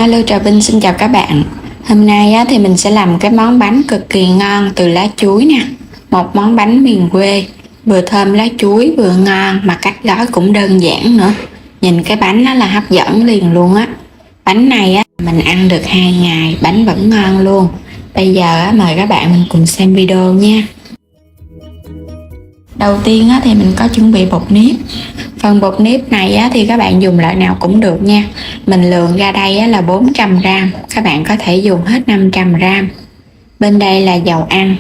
Hello Trà Vinh xin chào các bạn. Hôm nay thì mình sẽ làm cái món bánh cực kỳ ngon từ lá chuối nè. Một món bánh miền quê, vừa thơm lá chuối vừa ngon mà cách gói cũng đơn giản nữa. Nhìn cái bánh là hấp dẫn liền luôn á. Bánh này mình ăn được 2 ngày, bánh vẫn ngon luôn. Bây giờ mời các bạn mình cùng xem video nha. Đầu tiên thì mình có chuẩn bị bột nếp. Phần bột nếp này thì các bạn dùng loại nào cũng được nha. Mình lượng ra đây là 400g, các bạn có thể dùng hết 500g. Bên đây là dầu ăn.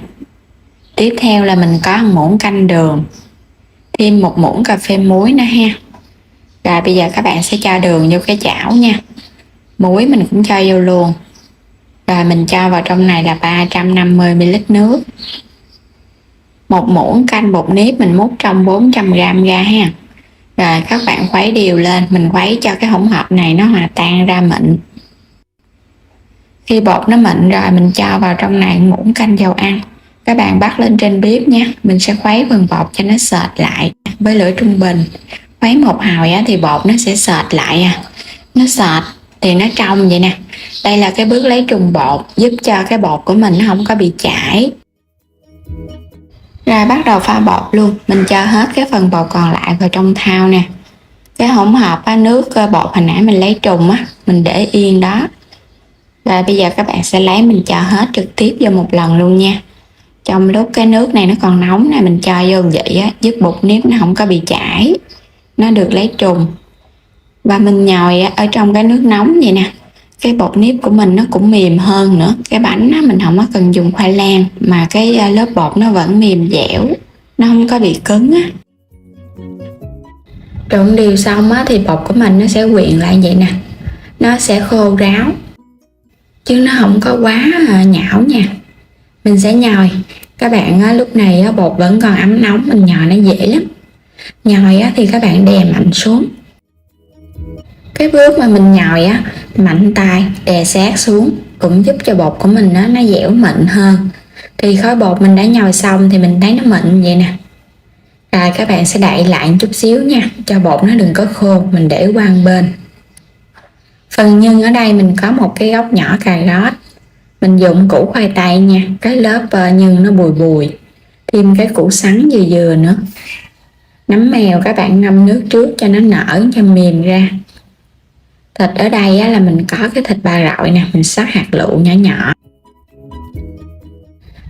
Tiếp theo là mình có 1 muỗng canh đường, thêm 1 muỗng cà phê muối nữa ha. Rồi bây giờ các bạn sẽ cho đường vô cái chảo nha. Muối mình cũng cho vô luôn. Rồi mình cho vào trong này là 350ml nước. 1 muỗng canh bột nếp mình múc trong 400g ra ha. Rồi các bạn khuấy đều lên, mình khuấy cho cái hỗn hợp này nó hòa tan ra mịn. Khi bột nó mịn rồi mình cho vào trong này 1 muỗng canh dầu ăn. Các bạn bắt lên trên bếp nha, mình sẽ khuấy phần bột cho nó sệt lại với lửa trung bình. Khuấy một hồi thì bột nó sẽ sệt lại nó sệt thì nó trong vậy nè. Đây là cái bước lấy trùng bột, giúp cho cái bột của mình nó không có bị chảy. Rồi bắt đầu pha bột luôn, mình cho hết cái phần bột còn lại vào trong thau nè. Cái hỗn hợp nước bột hồi nãy mình lấy trùng mình để yên đó. Rồi bây giờ các bạn sẽ lấy, mình cho hết trực tiếp vô một lần luôn nha. Trong lúc cái nước này nó còn nóng này, mình cho vô vậy giúp bột nếp nó không có bị chảy, nó được lấy trùng. Và mình nhồi ở trong cái nước nóng vậy nè, cái bột nếp của mình nó cũng mềm hơn nữa. Cái bánh mình không có cần dùng khoai lang mà cái lớp bột nó vẫn mềm dẻo, nó không có bị cứng Trộn đều xong thì bột của mình nó sẽ quyện lại vậy nè, nó sẽ khô ráo chứ nó không có quá nhão nha. Mình sẽ nhồi. Các bạn lúc này bột vẫn còn ấm nóng, mình nhồi nó dễ lắm. Nhồi thì các bạn đè mạnh xuống. Cái bước mà mình nhồi mạnh tay đè sát xuống cũng giúp cho bột của mình nó dẻo mịn hơn. Thì khối bột mình đã nhồi xong thì mình thấy nó mịn vậy nè. Rồi các bạn sẽ đậy lại một chút xíu nha, cho bột nó đừng có khô, mình để qua một bên. Phần nhân ở đây mình có một cái góc nhỏ cà rốt. Mình dùng củ khoai tây nha, cái lớp nhân nó bùi bùi. Thêm cái củ sắn vừa vừa nữa. Nấm mèo các bạn ngâm nước trước cho nó nở cho mềm ra. Thịt ở đây là mình có cái thịt ba rọi nè, mình xắt hạt lựu nhỏ nhỏ.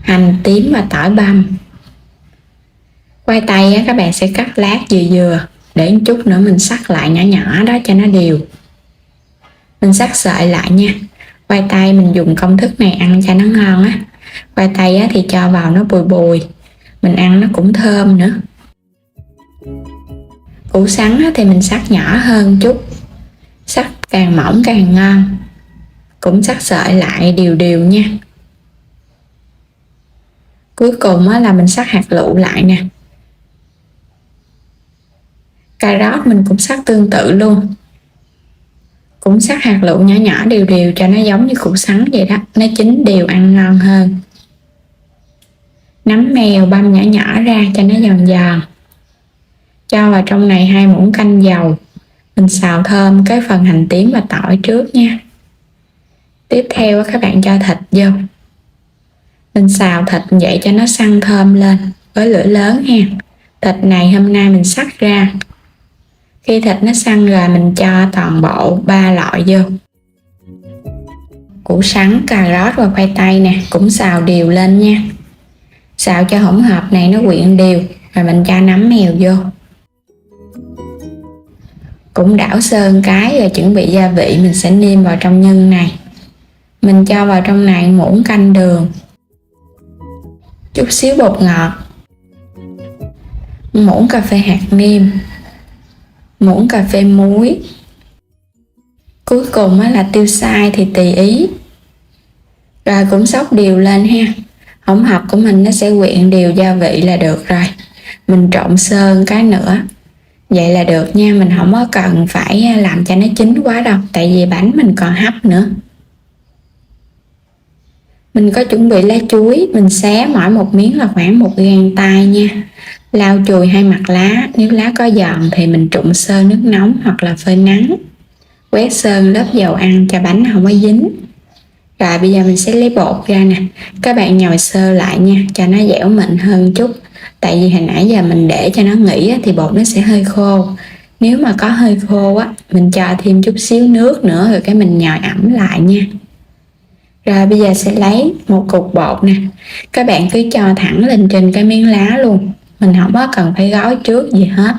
Hành tím và tỏi băm. Khoai tây các bạn sẽ cắt lát vừa vừa, để một chút nữa mình xắt lại nhỏ nhỏ đó cho nó đều. Mình xắt sợi lại nha. Khoai tây mình dùng công thức này ăn cho nó ngon Khoai tây thì cho vào nó bùi bùi, mình ăn nó cũng thơm nữa. Củ sắn thì mình xắt nhỏ hơn chút, xắt càng mỏng càng ngon. Cũng xắt sợi lại đều đều nha. Cuối cùng là mình xắt hạt lựu lại nè. Cà rốt mình cũng xắt tương tự luôn, cũng xắt hạt lựu nhỏ nhỏ đều đều cho nó giống như củ sắn vậy đó, nó chín đều ăn ngon hơn. Nấm mèo băm nhỏ nhỏ ra cho nó giòn giòn. Cho vào trong này 2 muỗng canh dầu. Mình xào thơm cái phần hành tím và tỏi trước nha. Tiếp theo các bạn cho thịt vô. Mình xào thịt vậy cho nó săn thơm lên với lửa lớn ha. Thịt này hôm nay mình xắt ra. Khi thịt nó săn rồi mình cho toàn bộ 3 loại vô. Củ sắn, cà rốt và khoai tây nè, cũng xào đều lên nha. Xào cho hỗn hợp này nó quyện đều, rồi mình cho nấm mèo vô. Cũng đảo sơn cái rồi chuẩn bị gia vị, mình sẽ nêm vào trong nhân này. Mình cho vào trong này 1 muỗng canh đường, chút xíu bột ngọt, 1 muỗng cà phê hạt nêm, 1 muỗng cà phê muối. Cuối cùng là tiêu xay thì tùy ý. Rồi cũng xóc đều lên ha. Hỗn hợp của mình nó sẽ quyện đều gia vị là được rồi. Mình trộn sơn cái nữa, vậy là được nha. Mình không có cần phải làm cho nó chín quá đâu, tại vì bánh mình còn hấp nữa. Mình có chuẩn bị lá chuối, mình xé mỗi một miếng là khoảng 1 gang tay nha. Lau chùi 2 mặt lá, nếu lá có giòn thì mình trụng sơ nước nóng hoặc là phơi nắng. Quét sơn lớp dầu ăn cho bánh không có dính. Rồi bây giờ mình sẽ lấy bột ra nè. Các bạn nhồi sơ lại nha, cho nó dẻo mịn hơn chút. Tại vì hồi nãy giờ mình để cho nó nghỉ thì bột nó sẽ hơi khô. Nếu mà có hơi khô á, mình cho thêm chút xíu nước nữa rồi cái mình nhồi ẩm lại nha. Rồi bây giờ sẽ lấy một cục bột nè. Các bạn cứ cho thẳng lên trên cái miếng lá luôn. Mình không có cần phải gói trước gì hết.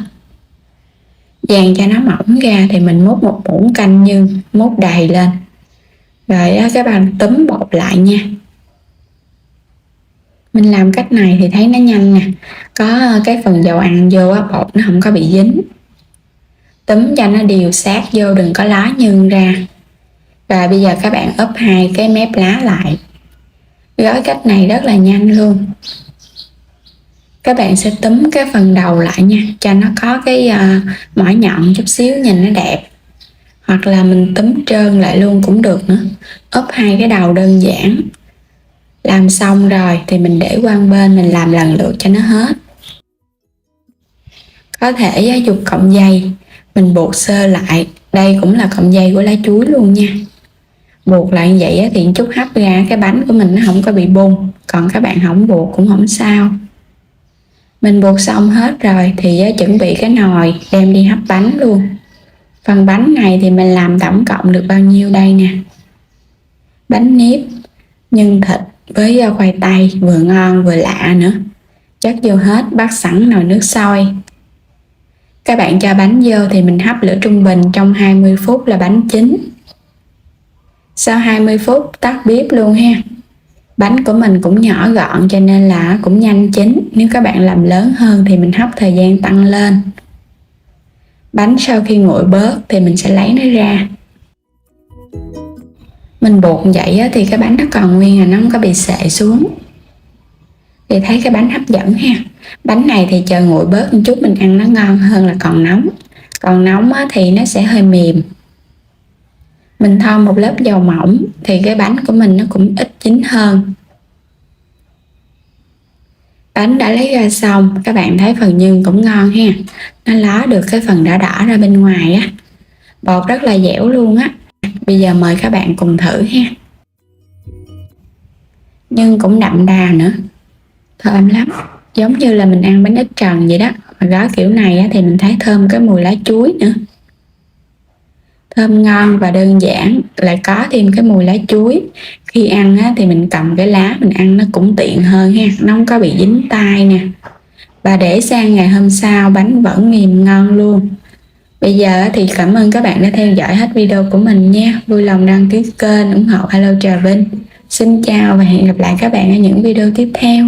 Dàn cho nó mỏng ra thì mình múc một muỗng canh nhưng múc đầy lên. Rồi các bạn túm bột lại nha. Mình làm cách này thì thấy nó nhanh nè. Có cái phần dầu ăn vô á, bột nó không có bị dính. Túm cho nó đều sát vô, đừng có lá nhương ra. Rồi bây giờ các bạn úp hai cái mép lá lại. Gói cách này rất là nhanh luôn. Các bạn sẽ túm cái phần đầu lại nha, cho nó có cái mỏi nhọn chút xíu nhìn nó đẹp. Hoặc là mình túm trơn lại luôn cũng được nữa. Úp hai cái đầu đơn giản. Làm xong rồi thì mình để qua bên, mình làm lần lượt cho nó hết. Có thể dùng cọng dây mình buộc sơ lại. Đây cũng là cọng dây của lá chuối luôn nha. Buộc lại như vậy thì chút hấp ra cái bánh của mình nó không có bị bung. Còn các bạn không buộc cũng không sao. Mình buộc xong hết rồi thì chuẩn bị cái nồi đem đi hấp bánh luôn. Phần bánh này thì mình làm tổng cộng được bao nhiêu đây nè. Bánh nếp nhân thịt với khoai tây vừa ngon vừa lạ nữa. Chất vô hết, bắt sẵn nồi nước sôi. Các bạn cho bánh vô thì mình hấp lửa trung bình trong 20 phút là bánh chín. Sau 20 phút tắt bếp luôn ha. Bánh của mình cũng nhỏ gọn cho nên là cũng nhanh chín. Nếu các bạn làm lớn hơn thì mình hấp thời gian tăng lên. Bánh sau khi nguội bớt thì mình sẽ lấy nó ra. Mình buộc vậy thì cái bánh nó còn nguyên, là nó không có bị xệ xuống. Thì thấy cái bánh hấp dẫn ha. Bánh này thì chờ nguội bớt một chút mình ăn nó ngon hơn là còn nóng. Còn nóng thì nó sẽ hơi mềm. Mình thoa một lớp dầu mỏng thì cái bánh của mình nó cũng ít chín hơn. Bánh đã lấy ra xong, các bạn thấy phần nhân cũng ngon ha. Nó ló được cái phần đỏ đỏ ra bên ngoài á. Bột rất là dẻo luôn á. Bây giờ mời các bạn cùng thử ha. Nhân cũng đậm đà nữa, thơm lắm. Giống như là mình ăn bánh ít trần vậy đó. Mà gói kiểu này thì mình thấy thơm cái mùi lá chuối nữa. Thơm ngon và đơn giản, lại có thêm cái mùi lá chuối. Khi ăn thì mình cầm cái lá mình ăn nó cũng tiện hơn ha, nó không có bị dính tay nè. Và để sang ngày hôm sau bánh vẫn mềm ngon luôn. Bây giờ thì cảm ơn các bạn đã theo dõi hết video của mình nha. Vui lòng đăng ký kênh ủng hộ Alo Trà Vinh. Xin chào và hẹn gặp lại các bạn ở những video tiếp theo.